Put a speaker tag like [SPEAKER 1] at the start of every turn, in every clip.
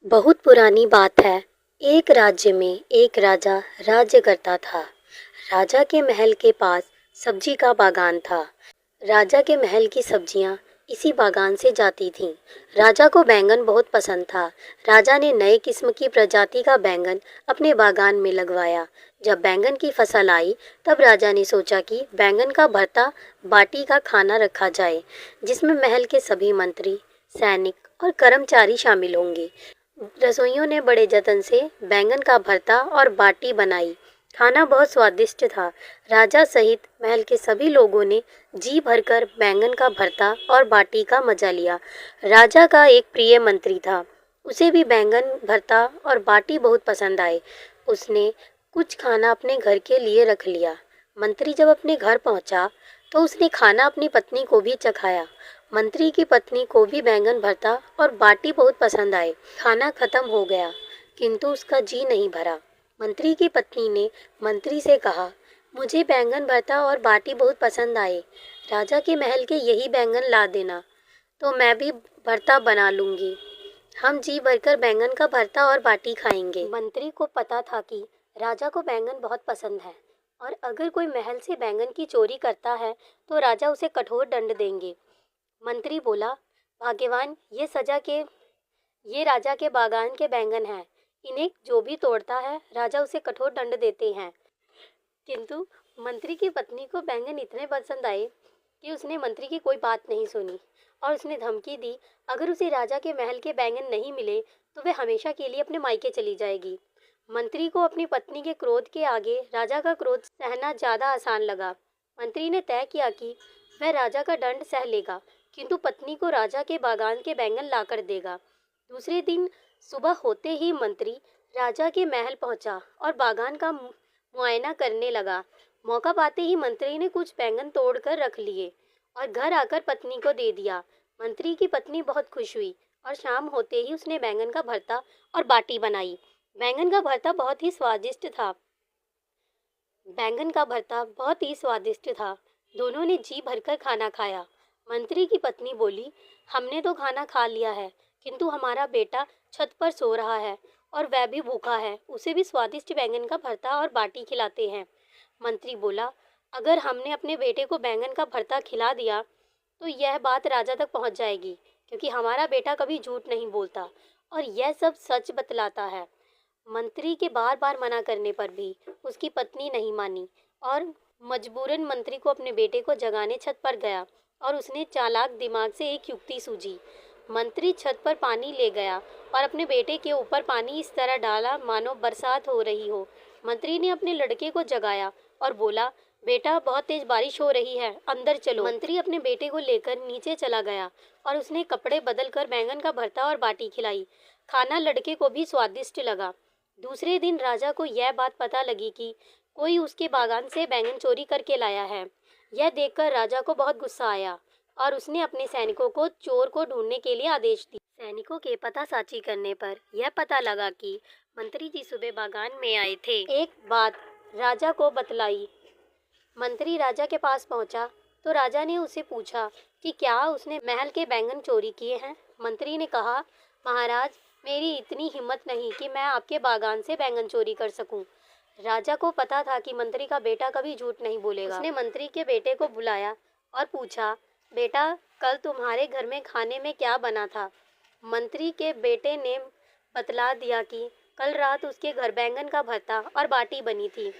[SPEAKER 1] बहुत पुरानी बात है। एक राज्य में एक राजा राज्य करता था। राजा के महल के पास सब्जी का बागान था। राजा के महल की सब्जियां इसी बागान से जाती थीं। राजा को बैंगन बहुत पसंद था। राजा ने नए किस्म की प्रजाति का बैंगन अपने बागान में लगवाया। जब बैंगन की फसल आई, तब राजा ने सोचा कि बैंगन का भरता बाटी का खाना रखा जाए, जिसमें महल के सभी मंत्री, सैनिक और कर्मचारी शामिल होंगे। रसोइयों ने बड़े जतन से बैंगन का भरता और बाटी बनाई। खाना बहुत स्वादिष्ट था। राजा सहित महल के सभी लोगों ने जी भरकर बैंगन का भरता और बाटी का मजा लिया। राजा का एक प्रिय मंत्री था। उसे भी बैंगन भरता और बाटी बहुत पसंद आए। उसने कुछ खाना अपने घर के लिए रख लिया। मंत्री जब अपने घर पहुंचा, तो उसने खाना अपनी पत्नी को भी चखाया। मंत्री की पत्नी को भी बैंगन भरता और बाटी बहुत पसंद आए। खाना खत्म हो गया, किंतु उसका जी नहीं भरा। मंत्री की पत्नी ने मंत्री से कहा, मुझे बैंगन भरता और बाटी बहुत पसंद आए। राजा के महल के यही बैंगन ला देना, तो मैं भी भरता बना लूंगी। हम जी भरकर बैंगन का भरता और बाटी खाएंगे। मंत्री को पता था कि राजा को बैंगन बहुत पसंद है, और अगर कोई महल से बैंगन की चोरी करता है, तो राजा उसे कठोर दंड देंगे। मंत्री बोला, भाग्यवान, ये राजा के बागान के बैंगन हैं। इन्हें जो भी तोड़ता है, राजा उसे कठोर दंड देते हैं। किंतु मंत्री की पत्नी को बैंगन इतने पसंद आए कि उसने मंत्री की कोई बात नहीं सुनी, और उसने धमकी दी, अगर उसे राजा के महल के बैंगन नहीं मिले, तो वह हमेशा के लिए अपने मायके चली जाएगी। मंत्री को अपनी पत्नी के क्रोध के आगे राजा का क्रोध सहना ज्यादा आसान लगा। मंत्री ने तय किया कि वह राजा का दंड सह लेगा, किंतु पत्नी को राजा के बागान के बैंगन लाकर देगा। दूसरे दिन सुबह होते ही मंत्री राजा के महल पहुंचा और बागान का मुआयना करने लगा। मौका पाते ही मंत्री ने कुछ बैंगन तोड़कर रख लिए और घर आकर पत्नी को दे दिया। मंत्री की पत्नी बहुत खुश हुई, और शाम होते ही उसने बैंगन का भरता और बाटी बनाई। बैंगन का भरता बहुत ही स्वादिष्ट था। बैंगन का भरता बहुत ही स्वादिष्ट था। दोनों ने जी भरकर खाना खाया। मंत्री की पत्नी बोली, हमने तो खाना खा लिया है, किंतु हमारा बेटा छत पर सो रहा है और वह भी भूखा है। उसे भी स्वादिष्ट बैंगन का भरता और बाटी खिलाते हैं। मंत्री बोला, अगर हमने अपने बेटे को बैंगन का भरता खिला दिया, तो यह बात राजा तक पहुंच जाएगी, क्योंकि हमारा बेटा कभी झूठ नहीं बोलता और यह सब सच बतलाता है। मंत्री के बार बार मना करने पर भी उसकी पत्नी नहीं मानी, और मजबूरन मंत्री को अपने बेटे को जगाने छत पर गया, और उसने चालाक दिमाग से एक युक्ति सूझी। मंत्री छत पर पानी ले गया और अपने बेटे के ऊपर पानी इस तरह डाला मानो बरसात हो रही हो। मंत्री ने अपने लड़के को जगाया और बोला, बेटा, बहुत तेज बारिश हो रही है, अंदर चलो। मंत्री अपने बेटे को लेकर नीचे चला गया, और उसने कपड़े बदलकर बैंगन का भरता और बाटी खिलाई। खाना लड़के को भी स्वादिष्ट लगा। दूसरे दिन राजा को यह बात पता लगी कि कोई उसके बागान से बैंगन चोरी करके लाया है। यह देखकर राजा को बहुत गुस्सा आया, और उसने अपने सैनिकों को चोर को ढूंढने के लिए आदेश दिया। सैनिकों के पतासाची करने पर यह पता लगा कि मंत्री जी सुबह बागान में आए थे। एक बात राजा को बतलाई। मंत्री राजा के पास पहुंचा तो राजा ने उसे पूछा कि क्या उसने महल के बैंगन चोरी किए हैं। मंत्री ने कहा, महाराज, मेरी इतनी हिम्मत नहीं कि मैं आपके बागान से बैंगन चोरी कर सकूं। राजा को पता था कि मंत्री का बेटा कभी झूठ नहीं बोलेगा। उसने मंत्री के बेटे को बुलाया और पूछा, बेटा, कल तुम्हारे घर में खाने में क्या बना था। मंत्री के बेटे ने बतला दिया कि कल रात उसके घर बैंगन का भरता और बाटी बनी थी।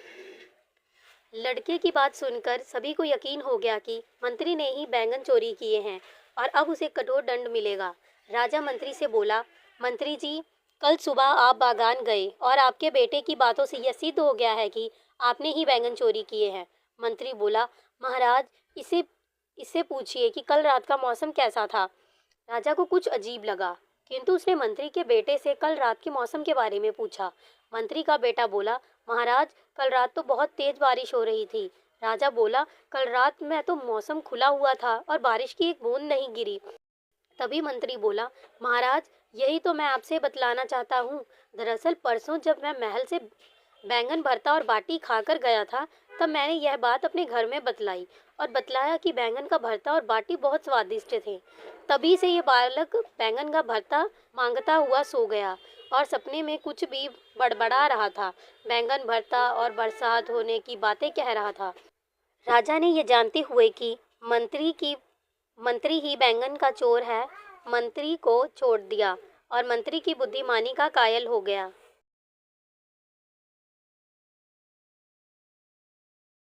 [SPEAKER 1] लड़के की बात सुनकर सभी को यकीन हो गया कि मंत्री ने ही बैंगन चोरी किए हैं, और अब उसे कठोर दंड मिलेगा। राजा मंत्री से बोला, मंत्री जी, कल सुबह आप बागान गए और आपके बेटे की बातों से यह सिद्ध हो गया है कि आपने ही बैंगन चोरी किए हैं। मंत्री बोला, महाराज, इसे इससे पूछिए कि कल रात का मौसम कैसा था। राजा को कुछ अजीब लगा, किंतु उसने मंत्री के बेटे से कल रात के मौसम के बारे में पूछा। मंत्री का बेटा बोला, महाराज, कल रात तो बहुत तेज बारिश हो रही थी। राजा बोला, कल रात में तो मौसम खुला हुआ था और बारिश की एक बूंद नहीं गिरी। तभी मंत्री बोला, महाराज, यही तो मैं आपसे बतलाना चाहता हूँ। दरअसल परसों जब मैं महल से बैंगन भरता और बाटी खाकर गया था, तब मैंने यह बात अपने घर में बतलाई और बतलाया कि बैंगन का भरता और बाटी बहुत स्वादिष्ट थे। तभी से ये बालक बैंगन का भरता मांगता हुआ सो गया और सपने में कुछ भी बड़बड़ा रहा था। बैंगन भरता और बरसात होने की बातें कह रहा था। राजा ने ये जानते हुए कि मंत्री ही बैंगन का चोर है, मंत्री को छोड़ दिया और मंत्री की बुद्धिमानी का कायल हो गया।